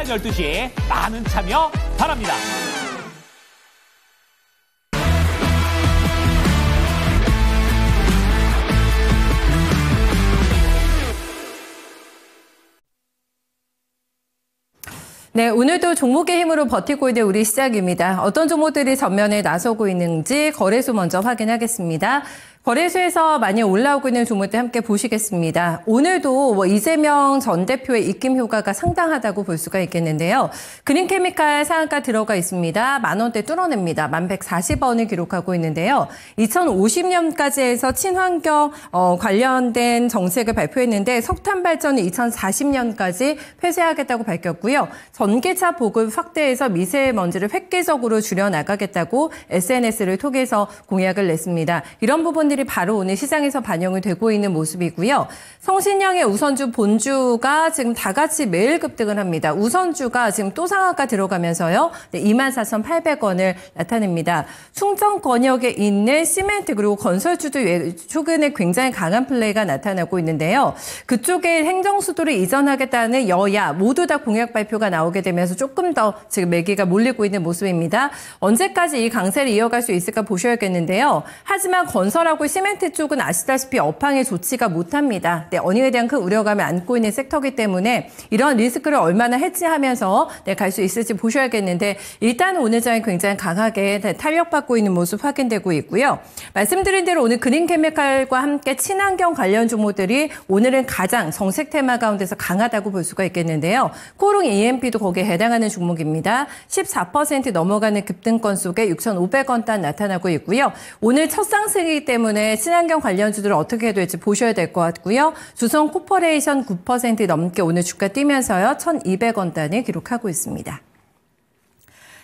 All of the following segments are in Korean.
오전 12시 많은 참여 바랍니다. 네, 오늘도 종목의 힘으로 버티고 있는 우리 시장입니다. 어떤 종목들이 전면에 나서고 있는지 거래소 먼저 확인하겠습니다. 거래소에서 많이 올라오고 있는 종목들 함께 보시겠습니다. 오늘도 이재명 전 대표의 입김 효과가 상당하다고 볼 수가 있겠는데요. 그린케미칼 상한가 들어가 있습니다. 10,000원대 뚫어냅니다. 11,140원을 기록하고 있는데요. 2050년까지 해서 친환경 관련된 정책을 발표했는데 석탄 발전을 2040년까지 폐쇄하겠다고 밝혔고요. 전기차 보급 확대해서 미세먼지를 획기적으로 줄여나가겠다고 SNS를 통해서 공약을 냈습니다. 이런 부분들이 바로 오늘 시장에서 반영이 되고 있는 모습이고요. 성신영의 우선주 본주가 지금 다 같이 매일 급등을 합니다. 우선주가 지금 또 상한가 들어가면서요. 24,800원을 나타냅니다. 충청 권역에 있는 시멘트 그리고 건설주도 최근에 굉장히 강한 플레이가 나타나고 있는데요. 그쪽에 행정수도를 이전하겠다는 여야 모두 다 공약 발표가 나오게 되면서 조금 더 지금 매기가 몰리고 있는 모습입니다. 언제까지 이 강세를 이어갈 수 있을까 보셔야겠는데요. 하지만 건설하고 시멘트 쪽은 아시다시피 업황에 좋지가 못합니다. 어닝에 대한 큰 우려감을 안고 있는 섹터이기 때문에 이런 리스크를 얼마나 해지하면서 갈 수 있을지 보셔야겠는데 일단 오늘 장이 굉장히 강하게 탄력받고 있는 모습 확인되고 있고요. 말씀드린 대로 오늘 그린케미칼과 함께 친환경 관련 종목들이 오늘은 가장 정책 테마 가운데서 강하다고 볼 수가 있겠는데요. 코롱 EMP도 거기에 해당하는 종목입니다. 14% 넘어가는 급등권 속에 6,500원단 나타나고 있고요. 오늘 첫 상승이기 때문에 친환경 관련주들을 어떻게 해야 될지 보셔야 될 것 같고요. 주성 코퍼레이션 9% 넘게 오늘 주가 뛰면서요. 1,200원단을 기록하고 있습니다.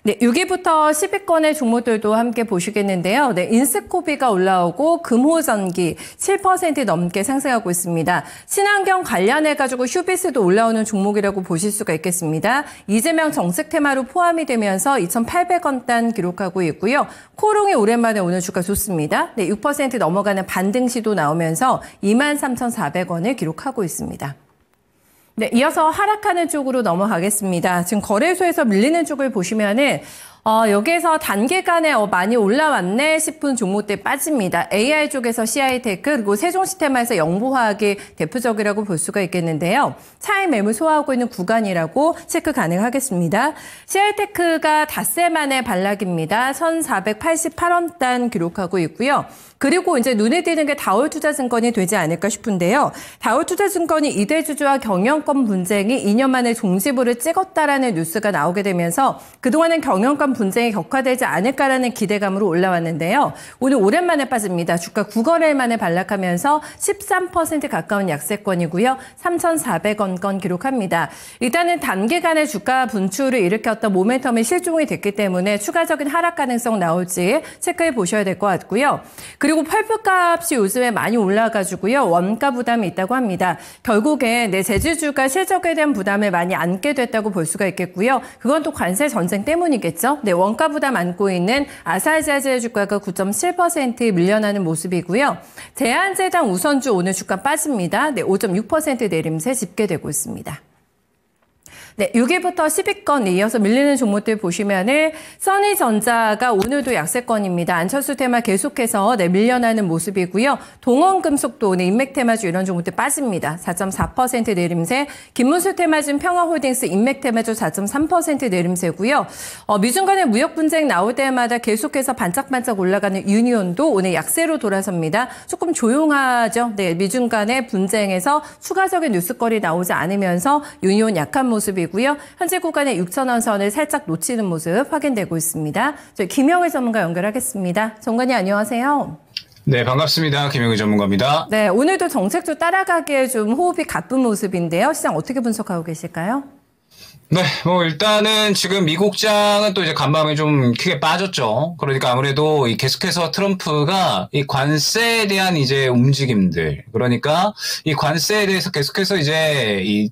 네, 6위부터 10위권의 종목들도 함께 보시겠는데요. 네, 인스코비가 올라오고 금호전기 7% 넘게 상승하고 있습니다. 친환경 관련해가지고 휴비스도 올라오는 종목이라고 보실 수가 있겠습니다. 이재명 정책 테마로 포함이 되면서 2,800원단 기록하고 있고요. 코롱이 오랜만에 오늘 주가 좋습니다. 네, 6% 넘어가는 반등시도 나오면서 23,400원을 기록하고 있습니다. 네, 이어서 하락하는 쪽으로 넘어가겠습니다. 지금 거래소에서 밀리는 쪽을 보시면은 여기에서 단기간에 많이 올라왔네 싶은 종목들 빠집니다. AI 쪽에서 CI테크 그리고 세종시스템에서 영보화학이 대표적이라고 볼 수가 있겠는데요. 차익 매물 소화하고 있는 구간이라고 체크 가능하겠습니다. CI테크가 닷새 만에 반락입니다. 1,488원단 기록하고 있고요. 그리고 이제 눈에 띄는 게 다올투자증권이 되지 않을까 싶은데요. 다올투자증권이 이대주주와 경영권 분쟁이 2년 만에 종지부를 찍었다라는 뉴스가 나오게 되면서 그동안은 경영권 분쟁이 격화되지 않을까라는 기대감으로 올라왔는데요. 오늘 오랜만에 빠집니다. 주가 9거래일 만에 반락하면서 13% 가까운 약세권이고요. 3,400원권 기록합니다. 일단은 단기간에 주가 분출을 일으켰던 모멘텀이 실종이 됐기 때문에 추가적인 하락 가능성 나올지 체크해 보셔야 될 것 같고요. 그리고 펄프값이 요즘에 많이 올라가지고요. 원가 부담이 있다고 합니다. 결국에 제주주가 실적에 대한 부담을 많이 안게 됐다고 볼 수가 있겠고요. 그건 또 관세 전쟁 때문이겠죠. 네, 원가 부담 안고 있는 아사히자즈의 주가가 9.7% 밀려나는 모습이고요. 대한제당 우선주 오늘 주가 빠집니다. 네, 5.6% 내림세 집계되고 있습니다. 네, 6위부터 10위권 이어서 밀리는 종목들 보시면은 써니전자가 오늘도 약세권입니다. 안철수 테마 계속해서 밀려나는 모습이고요. 동원금속도 오늘 인맥테마주 이런 종목들 빠집니다. 4.4% 내림세. 김문수 테마주 평화홀딩스 인맥테마주 4.3% 내림세고요. 미중 간의 무역 분쟁 나올 때마다 계속해서 반짝반짝 올라가는 유니온도 오늘 약세로 돌아섭니다. 조금 조용하죠. 네, 미중 간의 분쟁에서 추가적인 뉴스거리 나오지 않으면서 유니온 약한 모습이고요. 현재 구간의 6,000원 선을 살짝 놓치는 모습 확인되고 있습니다. 저희 김영희 전문가 연결하겠습니다. 정관님 안녕하세요. 네, 반갑습니다. 김영희 전문가입니다. 네, 오늘도 정책주 따라가기에 좀 호흡이 가쁜 모습인데요. 시장 어떻게 분석하고 계실까요? 네, 일단은 지금 미국장은 또 이제 간밤에 좀 크게 빠졌죠. 그러니까 아무래도 계속해서 트럼프가 이 관세에 대한 이제 움직임들, 그러니까 이 관세에 대해서 계속해서 이제 이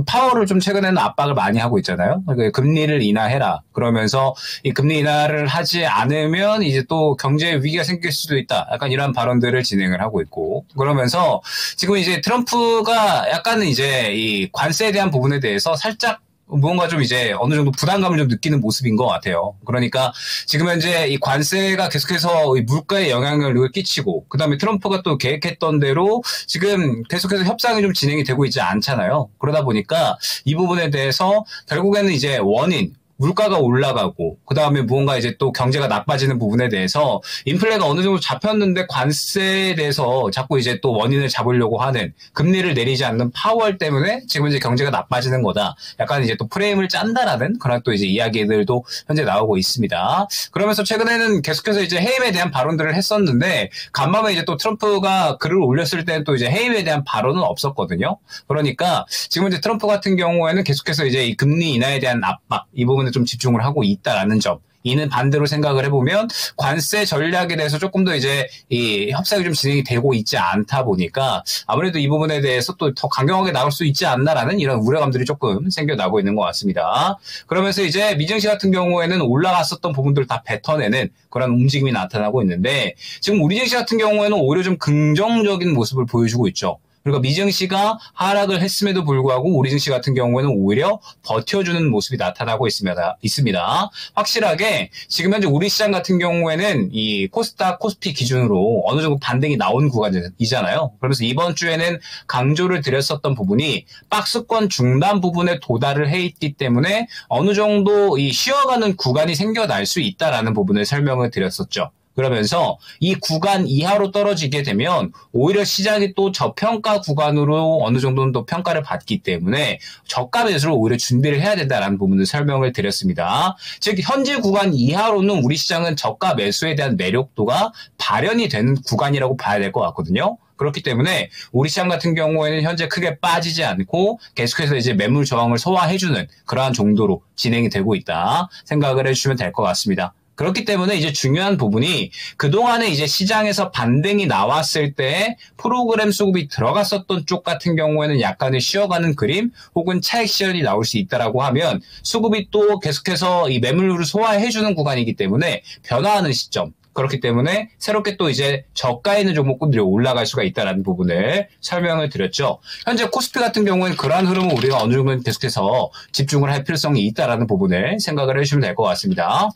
파월을 좀 최근에는 압박을 많이 하고 있잖아요. 금리를 인하해라. 그러면서 이 금리 인하를 하지 않으면 이제 또 경제 위기가 생길 수도 있다. 약간 이런 발언들을 진행을 하고 있고. 그러면서 지금 이제 트럼프가 약간은 이제 이 관세에 대한 부분에 대해서 살짝 무언가 좀 이제 어느 정도 부담감을 좀 느끼는 모습인 것 같아요. 그러니까 지금 현재 이 관세가 계속해서 이 물가에 영향을 끼치고, 그 다음에 트럼프가 또 계획했던 대로 지금 계속해서 협상이 좀 진행이 되고 있지 않잖아요. 그러다 보니까 이 부분에 대해서 결국에는 이제 원인, 물가가 올라가고, 그 다음에 무언가 이제 또 경제가 나빠지는 부분에 대해서 인플레가 어느 정도 잡혔는데 관세에 대해서 자꾸 이제 또 원인을 잡으려고 하는, 금리를 내리지 않는 파월 때문에 지금 이제 경제가 나빠지는 거다. 약간 이제 또 프레임을 짠다라는 그런 또 이제 이야기들도 현재 나오고 있습니다. 그러면서 최근에는 계속해서 이제 해임에 대한 발언들을 했었는데, 간밤에 이제 또 트럼프가 글을 올렸을 때는 또 이제 해임에 대한 발언은 없었거든요. 그러니까 지금 이제 트럼프 같은 경우에는 계속해서 이제 이 금리 인하에 대한 압박, 이 부분 좀 집중을 하고 있다라는 점. 이는 반대로 생각을 해보면 관세 전략에 대해서 조금 더 이제 이 협상이 좀 진행이 되고 있지 않다 보니까 아무래도 이 부분에 대해서 또 더 강경하게 나올 수 있지 않나라는 이런 우려감들이 조금 생겨나고 있는 것 같습니다. 그러면서 이제 미증시 같은 경우에는 올라갔었던 부분들을 다 뱉어내는 그런 움직임이 나타나고 있는데, 지금 우리 증시 같은 경우에는 오히려 좀 긍정적인 모습을 보여주고 있죠. 그러니까 미증시가 하락을 했음에도 불구하고 우리 증시 같은 경우에는 오히려 버텨주는 모습이 나타나고 있습니다. 확실하게 지금 현재 우리 시장 같은 경우에는 이 코스닥, 코스피 기준으로 어느 정도 반등이 나온 구간이잖아요. 그러면서 이번 주에는 강조를 드렸었던 부분이 박스권 중단 부분에 도달을 해 있기 때문에 어느 정도 이 쉬어가는 구간이 생겨날 수 있다라는 부분을 설명을 드렸었죠. 그러면서 이 구간 이하로 떨어지게 되면 오히려 시장이 또 저평가 구간으로 어느 정도는 또 평가를 받기 때문에 저가 매수를 오히려 준비를 해야 된다라는 부분을 설명을 드렸습니다. 즉 현재 구간 이하로는 우리 시장은 저가 매수에 대한 매력도가 발현이 되는 구간이라고 봐야 될 것 같거든요. 그렇기 때문에 우리 시장 같은 경우에는 현재 크게 빠지지 않고 계속해서 이제 매물 저항을 소화해주는 그러한 정도로 진행이 되고 있다 생각을 해주시면 될 것 같습니다. 그렇기 때문에 이제 중요한 부분이 그동안에 이제 시장에서 반등이 나왔을 때 프로그램 수급이 들어갔었던 쪽 같은 경우에는 약간의 쉬어가는 그림 혹은 차익 실현이 나올 수 있다라고 하면 수급이 또 계속해서 이 매물을 소화해주는 구간이기 때문에 변화하는 시점. 그렇기 때문에 새롭게 또 이제 저가에 있는 종목군들이 올라갈 수가 있다는 부분을 설명을 드렸죠. 현재 코스피 같은 경우에는 그러한 흐름을 우리가 어느 정도 계속해서 집중을 할 필요성이 있다는 부분을 생각을 해주시면 될 것 같습니다.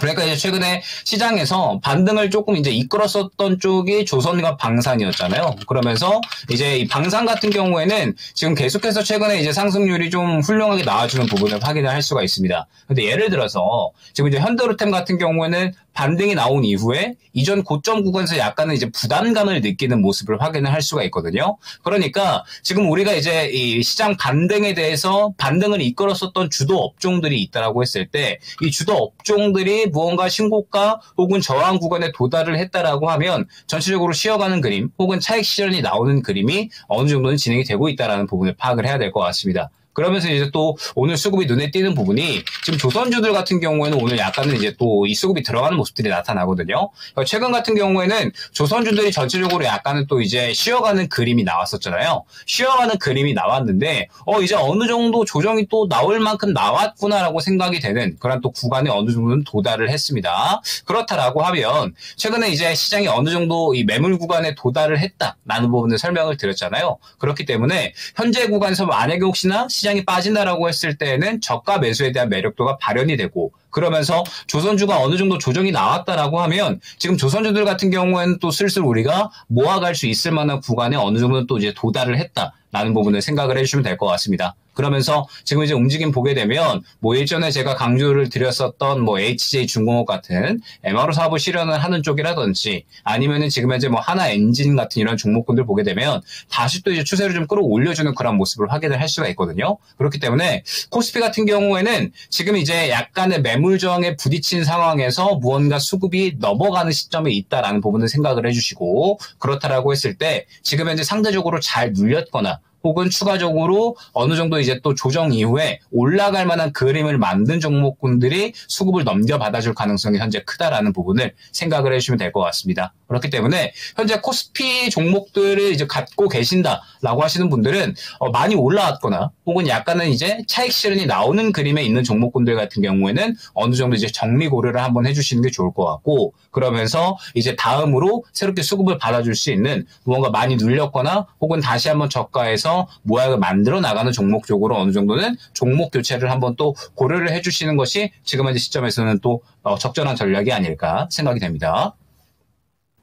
그러니까 이제 최근에 시장에서 반등을 조금 이제 이끌었었던 쪽이 조선과 방산이었잖아요. 그러면서 이제 이 방산 같은 경우에는 지금 계속해서 최근에 이제 상승률이 좀 훌륭하게 나와주는 부분을 확인을 할 수가 있습니다. 근데 예를 들어서 지금 이제 현대로템 같은 경우에는 반등이 나온 이후에 이전 고점 구간에서 약간은 이제 부담감을 느끼는 모습을 확인을 할 수가 있거든요. 그러니까 지금 우리가 이제 이 시장 반등에 대해서 반등을 이끌었었던 주도 업종들이 있다라고 했을 때 이 주도 업종들이 무언가 신고가 혹은 저항 구간에 도달을 했다라고 하면 전체적으로 쉬어가는 그림 혹은 차익 실현이 나오는 그림이 어느 정도는 진행이 되고 있다라는 부분을 파악을 해야 될 것 같습니다. 그러면서 이제 또 오늘 수급이 눈에 띄는 부분이 지금 조선주들 같은 경우에는 오늘 약간은 이제 또 이 수급이 들어가는 모습들이 나타나거든요. 그러니까 최근 같은 경우에는 조선주들이 전체적으로 약간은 또 이제 쉬어가는 그림이 나왔었잖아요. 쉬어가는 그림이 나왔는데 이제 어느 정도 조정이 또 나올 만큼 나왔구나라고 생각이 되는 그런 또 구간에 어느 정도는 도달을 했습니다. 그렇다라고 하면 최근에 이제 시장이 어느 정도 이 매물 구간에 도달을 했다라는 부분을 설명을 드렸잖아요. 그렇기 때문에 현재 구간에서 만약에 혹시나 시장이 빠진다라고 했을 때에는 저가 매수에 대한 매력도가 발현이 되고, 그러면서 조선주가 어느 정도 조정이 나왔다라고 하면 지금 조선주들 같은 경우에는 또 슬슬 우리가 모아갈 수 있을 만한 구간에 어느 정도는 또 이제 도달을 했다라는 부분을 생각을 해주시면 될 것 같습니다. 그러면서 지금 이제 움직임 보게 되면 뭐 일전에 제가 강조를 드렸었던 뭐 HJ중공업 같은 MRO 사업을 실현을 하는 쪽이라든지 아니면은 지금 현재 뭐 하나 엔진 같은 이런 종목군들 보게 되면 다시 또 이제 추세를 좀 끌어올려주는 그런 모습을 확인을 할 수가 있거든요. 그렇기 때문에 코스피 같은 경우에는 지금 이제 약간의 매물 저항에 부딪힌 상황에서 무언가 수급이 넘어가는 시점에 있다라는 부분을 생각을 해주시고, 그렇다라고 했을 때 지금 현재 상대적으로 잘 눌렸거나 혹은 추가적으로 어느 정도 이제 또 조정 이후에 올라갈 만한 그림을 만든 종목군들이 수급을 넘겨받아줄 가능성이 현재 크다라는 부분을 생각을 해주시면 될 것 같습니다. 그렇기 때문에 현재 코스피 종목들을 이제 갖고 계신다라고 하시는 분들은 많이 올라왔거나 혹은 약간은 이제 차익 실현이 나오는 그림에 있는 종목군들 같은 경우에는 어느 정도 이제 정리 고려를 한번 해주시는 게 좋을 것 같고, 그러면서 이제 다음으로 새롭게 수급을 받아줄 수 있는 무언가 많이 눌렸거나 혹은 다시 한번 저가에서 통해서 모양을 만들어 나가는 종목 쪽으로 어느 정도는 종목 교체를 한번 또 고려를 해주시는 것이 지금 현재 시점에서는 또 적절한 전략이 아닐까 생각이 됩니다.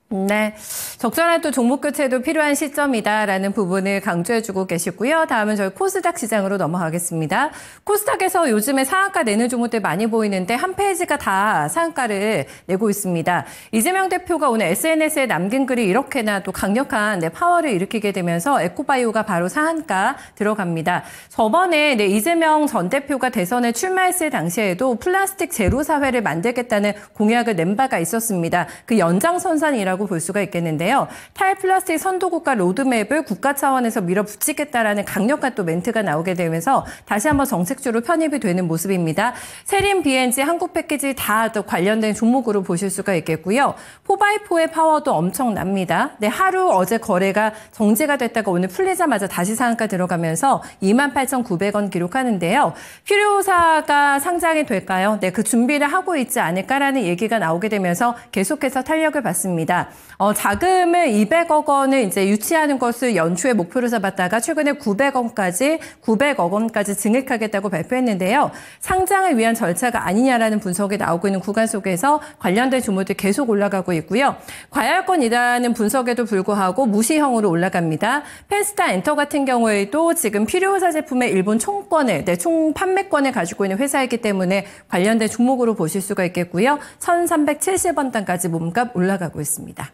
네, 적절한 또 종목 교체도 필요한 시점이다라는 부분을 강조해주고 계시고요. 다음은 저희 코스닥 시장으로 넘어가겠습니다. 코스닥에서 요즘에 상한가 내는 종목들 많이 보이는데 한 페이지가 다 상한가를 내고 있습니다. 이재명 대표가 오늘 SNS에 남긴 글이 이렇게나 또 강력한 파워를 일으키게 되면서 에코바이오가 바로 상한가 들어갑니다. 저번에 이재명 전 대표가 대선에 출마했을 당시에도 플라스틱 제로 사회를 만들겠다는 공약을 낸 바가 있었습니다. 그 연장선상이라고 볼 수가 있겠는데요. 탈플라스틱 선도국가 로드맵을 국가 차원에서 밀어붙이겠다라는 강력한 또 멘트가 나오게 되면서 다시 한번 정책주로 편입이 되는 모습입니다. 세림, BNG, 한국 패키지 다 또 관련된 종목으로 보실 수가 있겠고요. 4x4의 파워도 엄청납니다. 네, 하루 어제 거래가 정지가 됐다가 오늘 풀리자마자 다시 상한가 들어가면서 28,900원 기록하는데요. 필요사가 상장이 될까요? 네, 그 준비를 하고 있지 않을까라는 얘기가 나오게 되면서 계속해서 탄력을 받습니다. 자금을 200억 원을 이제 유치하는 것을 연초에 목표로 잡았다가 최근에 900억 원까지 증액하겠다고 발표했는데요. 상장을 위한 절차가 아니냐라는 분석이 나오고 있는 구간 속에서 관련된 종목들 계속 올라가고 있고요. 과열권이라는 분석에도 불구하고 무시형으로 올라갑니다. 펜스타 엔터 같은 경우에도 지금 필요사 제품의 일본 총권을, 총 판매권을 가지고 있는 회사이기 때문에 관련된 종목으로 보실 수가 있겠고요. 1,370원단까지 몸값 올라가고 있습니다.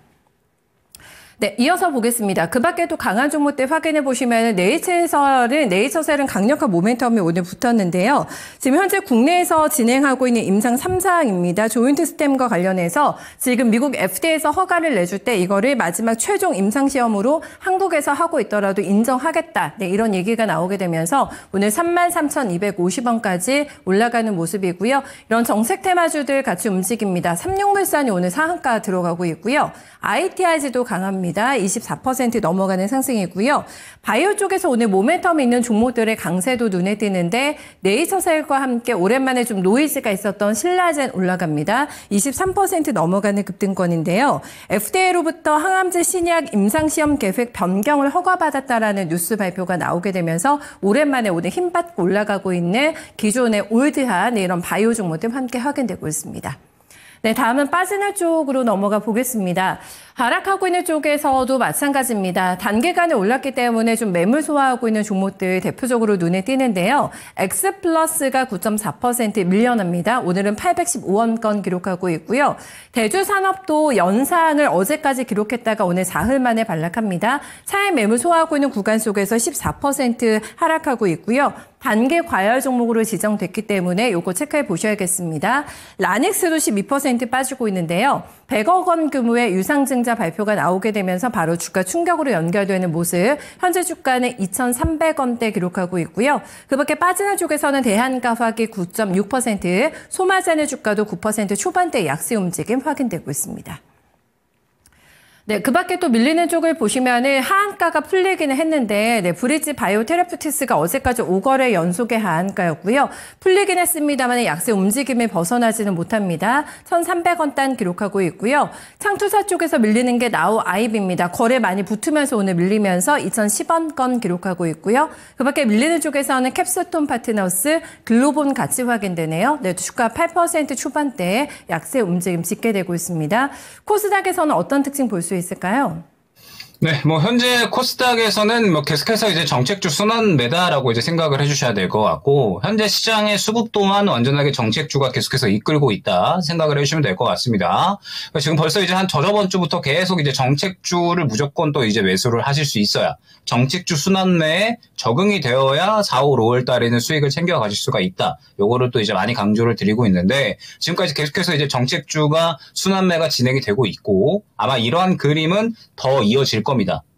네, 이어서 보겠습니다. 그 밖에도 강한 종목들 확인해 보시면 네이처셀은 강력한 모멘텀이 오늘 붙었는데요. 지금 현재 국내에서 진행하고 있는 임상 3상입니다. 조인트 스템과 관련해서 지금 미국 FDA에서 허가를 내줄 때 이거를 마지막 최종 임상 시험으로 한국에서 하고 있더라도 인정하겠다. 네, 이런 얘기가 나오게 되면서 오늘 33,250원까지 올라가는 모습이고요. 이런 정책 테마주들 같이 움직입니다. 삼육물산이 오늘 상한가 들어가고 있고요. ITIG도 강합니다. 24% 넘어가는 상승이고요. 바이오 쪽에서 오늘 모멘텀이 있는 종목들의 강세도 눈에 띄는데 네이처셀과 함께 오랜만에 좀 노이즈가 있었던 신라젠 올라갑니다. 23% 넘어가는 급등권인데요. FDA로부터 항암제 신약 임상시험 계획 변경을 허가받았다라는 뉴스 발표가 나오게 되면서 오랜만에 오늘 힘받고 올라가고 있는 기존의 올드한 이런 바이오 종목들 함께 확인되고 있습니다. 네, 다음은 빠지는 쪽으로 넘어가 보겠습니다. 하락하고 있는 쪽에서도 마찬가지입니다. 단기간에 올랐기 때문에 좀 매물 소화하고 있는 종목들 대표적으로 눈에 띄는데요. 엑스플러스가 9.4% 밀려납니다. 오늘은 815원권 기록하고 있고요. 대주산업도 연상을 어제까지 기록했다가 오늘 사흘 만에 반락합니다. 차익 매물 소화하고 있는 구간 속에서 14% 하락하고 있고요. 단기 과열 종목으로 지정됐기 때문에 요거 체크해 보셔야겠습니다. 라닉스도 12% 빠지고 있는데요. 100억 원 규모의 유상증자 발표가 나오게 되면서 바로 주가 충격으로 연결되는 모습. 현재 주가는 2,300원대 기록하고 있고요. 그 밖에 빠지는 쪽에서는 대한가화기 9.6%, 소마자네 주가도 9% 초반대 약세 움직임 확인되고 있습니다. 네, 그 밖에 또 밀리는 쪽을 보시면은 하한가가 풀리기는 했는데, 브릿지 바이오 테라퓨티스가 어제까지 5거래 연속의 하한가였고요. 풀리긴 했습니다만 약세 움직임을 벗어나지는 못합니다. 1,300원 단 기록하고 있고요. 창투사 쪽에서 밀리는 게 나우 아이비입니다. 거래 많이 붙으면서 오늘 밀리면서 2,010원권 기록하고 있고요. 그 밖에 밀리는 쪽에서는 캡스톤 파트너스, 글로본 같이 확인되네요. 네, 주가 8% 초반대에 약세 움직임 짓게 되고 있습니다. 코스닥에서는 어떤 특징 볼 수 있을까요? 네, 현재 코스닥에서는 계속해서 이제 정책주 순환 매다라고 이제 생각을 해주셔야 될 것 같고, 현재 시장의 수급 동안 완전하게 정책주가 계속해서 이끌고 있다 생각을 해주시면 될 것 같습니다. 지금 벌써 이제 한 저저번 주부터 계속 이제 정책주를 무조건 또 이제 매수를 하실 수 있어야, 정책주 순환 매에 적응이 되어야 4, 5, 5월 달에는 수익을 챙겨가실 수가 있다. 요거를 또 이제 많이 강조를 드리고 있는데, 지금까지 계속해서 이제 정책주가 순환 매가 진행이 되고 있고, 아마 이러한 그림은 더 이어질 겁니다.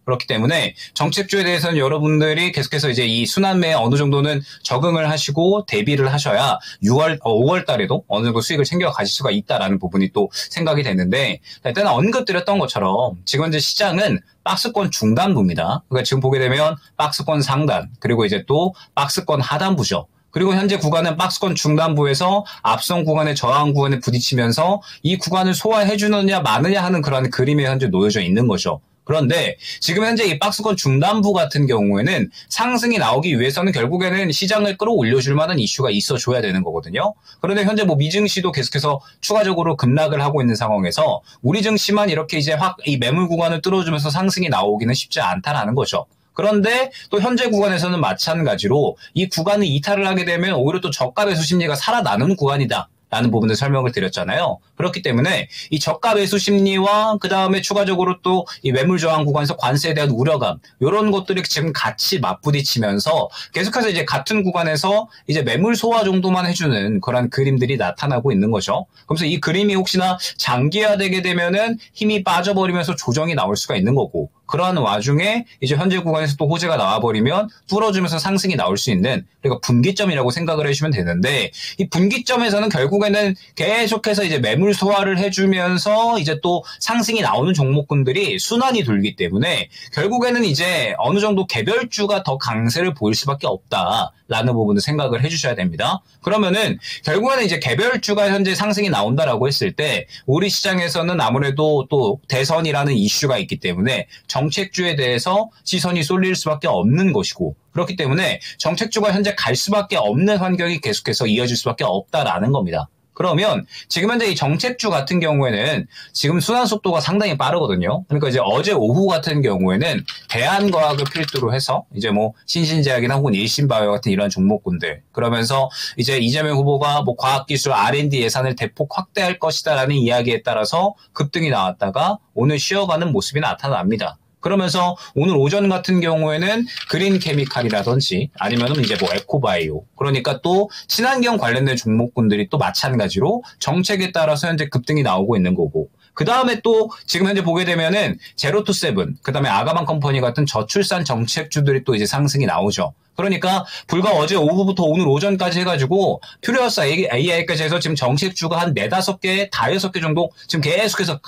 그렇기 때문에 정책주에 대해서는 여러분들이 계속해서 이제 이 순환매에 어느 정도는 적응을 하시고 대비를 하셔야 5월 달에도 어느 정도 수익을 챙겨 가실 수가 있다라는 부분이 또 생각이 되는데, 일단 언급드렸던 것처럼 지금 현재 시장은 박스권 중단부입니다. 그러니까 지금 보게 되면 박스권 상단, 그리고 이제 또 박스권 하단부죠. 그리고 현재 구간은 박스권 중단부에서 앞선 구간의 저항 구간에 부딪히면서 이 구간을 소화해 주느냐 마느냐 하는 그런 그림에 현재 놓여져 있는 거죠. 그런데 지금 현재 이 박스권 중단부 같은 경우에는 상승이 나오기 위해서는 결국에는 시장을 끌어올려줄 만한 이슈가 있어줘야 되는 거거든요. 그런데 현재 뭐 미증시도 계속해서 추가적으로 급락을 하고 있는 상황에서 우리 증시만 이렇게 이제 확 이 매물 구간을 뚫어주면서 상승이 나오기는 쉽지 않다라는 거죠. 그런데 또 현재 구간에서는 마찬가지로 이 구간을 이탈을 하게 되면 오히려 또 저가 매수 심리가 살아나는 구간이다. 라는 부분을 설명을 드렸잖아요. 그렇기 때문에 이 저가 매수 심리와 그 다음에 추가적으로 또 이 매물 저항 구간에서 관세에 대한 우려감 이런 것들이 지금 같이 맞부딪히면서 계속해서 이제 같은 구간에서 이제 매물 소화 정도만 해주는 그런 그림들이 나타나고 있는 거죠. 그래서 이 그림이 혹시나 장기화되게 되면은 힘이 빠져버리면서 조정이 나올 수가 있는 거고. 그러한 와중에 이제 현재 구간에서 또 호재가 나와버리면 뚫어주면서 상승이 나올 수 있는 그러니까 분기점이라고 생각을 해주시면 되는데 이 분기점에서는 결국에는 계속해서 이제 매물 소화를 해주면서 이제 또 상승이 나오는 종목군들이 순환이 돌기 때문에 결국에는 이제 어느 정도 개별주가 더 강세를 보일 수밖에 없다라는 부분을 생각을 해주셔야 됩니다. 그러면은 결국에는 이제 개별주가 현재 상승이 나온다라고 했을 때 우리 시장에서는 아무래도 또 대선이라는 이슈가 있기 때문에 정책주에 대해서 시선이 쏠릴 수밖에 없는 것이고 그렇기 때문에 정책주가 현재 갈 수밖에 없는 환경이 계속해서 이어질 수밖에 없다라는 겁니다. 그러면 지금 현재 이 정책주 같은 경우에는 지금 순환 속도가 상당히 빠르거든요. 그러니까 이제 어제 오후 같은 경우에는 대한과학을 필두로 해서 이제 뭐 신신제약이나 혹은 일신바이오 같은 이런 종목군들 그러면서 이제 이재명 후보가 뭐 과학기술 R&D 예산을 대폭 확대할 것이다라는 이야기에 따라서 급등이 나왔다가 오늘 쉬어가는 모습이 나타납니다. 그러면서 오늘 오전 같은 경우에는 그린 케미칼이라든지 아니면은 이제 뭐 에코바이오 그러니까 또 친환경 관련된 종목군들이 또 마찬가지로 정책에 따라서 현재 급등이 나오고 있는 거고 그 다음에 또 지금 현재 보게 되면은 제로투세븐 그 다음에 아가만 컴퍼니 같은 저출산 정책주들이 또 이제 상승이 나오죠. 그러니까 불과 어제 오후부터 오늘 오전까지 해가지고 퓨리어스 AI까지 해서 지금 정책주가 한 4-5개, 5-6개 정도 지금 계속해서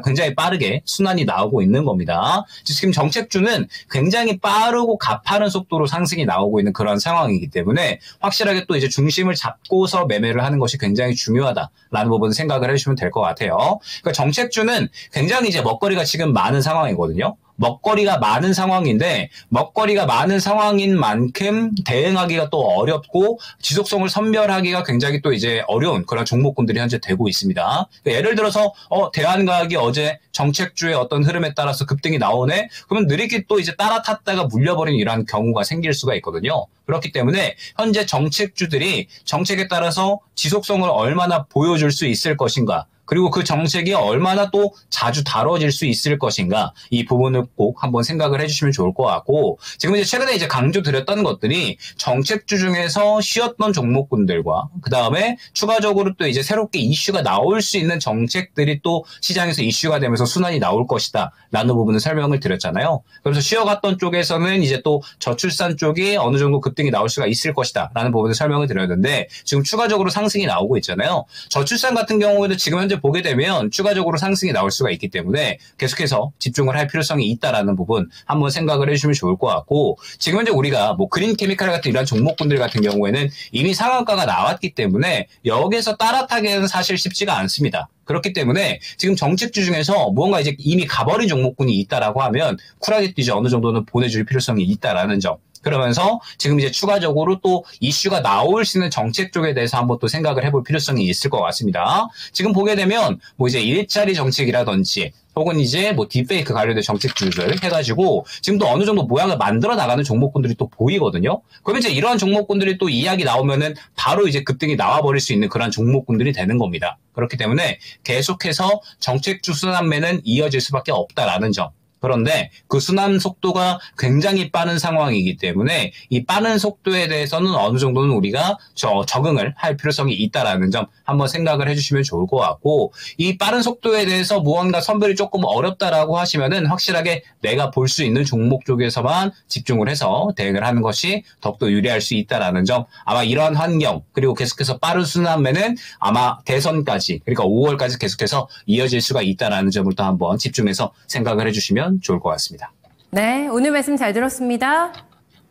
굉장히 빠르게 순환이 나오고 있는 겁니다. 지금 정책주는 굉장히 빠르고 가파른 속도로 상승이 나오고 있는 그런 상황이기 때문에 확실하게 또 이제 중심을 잡고서 매매를 하는 것이 굉장히 중요하다라는 부분을 생각을 해주시면 될 것 같아요. 그러니까 정책주는 굉장히 이제 먹거리가 지금 많은 상황이거든요. 먹거리가 많은 상황인데 먹거리가 많은 상황인 만큼 대응하기가 또 어렵고 지속성을 선별하기가 굉장히 또 이제 어려운 그런 종목군들이 현재 되고 있습니다. 예를 들어서 대한과학이 어제 정책주의 어떤 흐름에 따라서 급등이 나오네. 그러면 느리게 또 이제 따라 탔다가 물려버리는 이러한 경우가 생길 수가 있거든요. 그렇기 때문에 현재 정책주들이 정책에 따라서 지속성을 얼마나 보여줄 수 있을 것인가 그리고 그 정책이 얼마나 또 자주 다뤄질 수 있을 것인가 이 부분을 꼭 한번 생각을 해주시면 좋을 것 같고 지금 이제 최근에 이제 강조드렸던 것들이 정책주 중에서 쉬었던 종목군들과 그 다음에 추가적으로 또 이제 새롭게 이슈가 나올 수 있는 정책들이 또 시장에서 이슈가 되면서 순환이 나올 것이다 라는 부분을 설명을 드렸잖아요. 그래서 쉬어갔던 쪽에서는 이제 또 저출산 쪽이 어느 정도 급등이 나올 수가 있을 것이다 라는 부분을 설명을 드렸는데 지금 추가적으로 상승이 나오고 있잖아요. 저출산 같은 경우에도 지금 현재 보게 되면 추가적으로 상승이 나올 수가 있기 때문에 계속해서 집중을 할 필요성이 있다라는 부분 한번 생각을 해주시면 좋을 것 같고 지금 현재 우리가 뭐 그린 케미칼 같은 이런 종목군들 같은 경우에는 이미 상한가가 나왔기 때문에 여기에서 따라타기는 사실 쉽지가 않습니다. 그렇기 때문에 지금 정책주 중에서 무언가 이제 이미 가버린 종목군이 있다라고 하면 쿨하게 뛰지 어느 정도는 보내줄 필요성이 있다라는 점. 그러면서 지금 이제 추가적으로 또 이슈가 나올 수 있는 정책 쪽에 대해서 한번 또 생각을 해볼 필요성이 있을 것 같습니다. 지금 보게 되면 뭐 이제 일자리 정책이라든지 혹은 이제 뭐 딥페이크 관련된 정책주들 해가지고 지금 또 어느 정도 모양을 만들어 나가는 종목군들이 또 보이거든요. 그러면 이제 이러한 종목군들이 또 이야기 나오면은 바로 이제 급등이 나와버릴 수 있는 그런 종목군들이 되는 겁니다. 그렇기 때문에 계속해서 정책주 순환매는 이어질 수밖에 없다라는 점. 그런데 그 순환 속도가 굉장히 빠른 상황이기 때문에 이 빠른 속도에 대해서는 어느 정도는 우리가 적응을 할 필요성이 있다라는 점 한번 생각을 해주시면 좋을 것 같고 이 빠른 속도에 대해서 무언가 선별이 조금 어렵다라고 하시면은 확실하게 내가 볼 수 있는 종목 쪽에서만 집중을 해서 대응을 하는 것이 더욱더 유리할 수 있다라는 점 아마 이러한 환경 그리고 계속해서 빠른 순환매는 아마 대선까지 그러니까 5월까지 계속해서 이어질 수가 있다라는 점을 또 한번 집중해서 생각을 해주시면 좋을 것 같습니다. 네, 오늘 말씀 잘 들었습니다.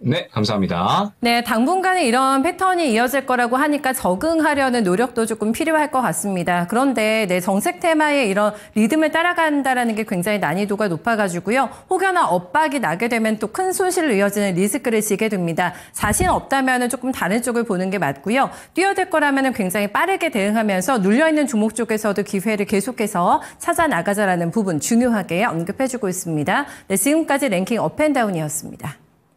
네, 감사합니다. 네, 당분간은 이런 패턴이 이어질 거라고 하니까 적응하려는 노력도 조금 필요할 것 같습니다. 그런데 정책 테마의 이런 리듬을 따라간다라는 게 굉장히 난이도가 높아가지고요. 혹여나 엇박이 나게 되면 또 큰 손실을 이어지는 리스크를 지게 됩니다. 자신 없다면 조금 다른 쪽을 보는 게 맞고요. 뛰어들 거라면 굉장히 빠르게 대응하면서 눌려있는 종목 쪽에서도 기회를 계속해서 찾아 나가자라는 부분 중요하게 언급해주고 있습니다. 네, 지금까지 랭킹 업앤다운이었습니다.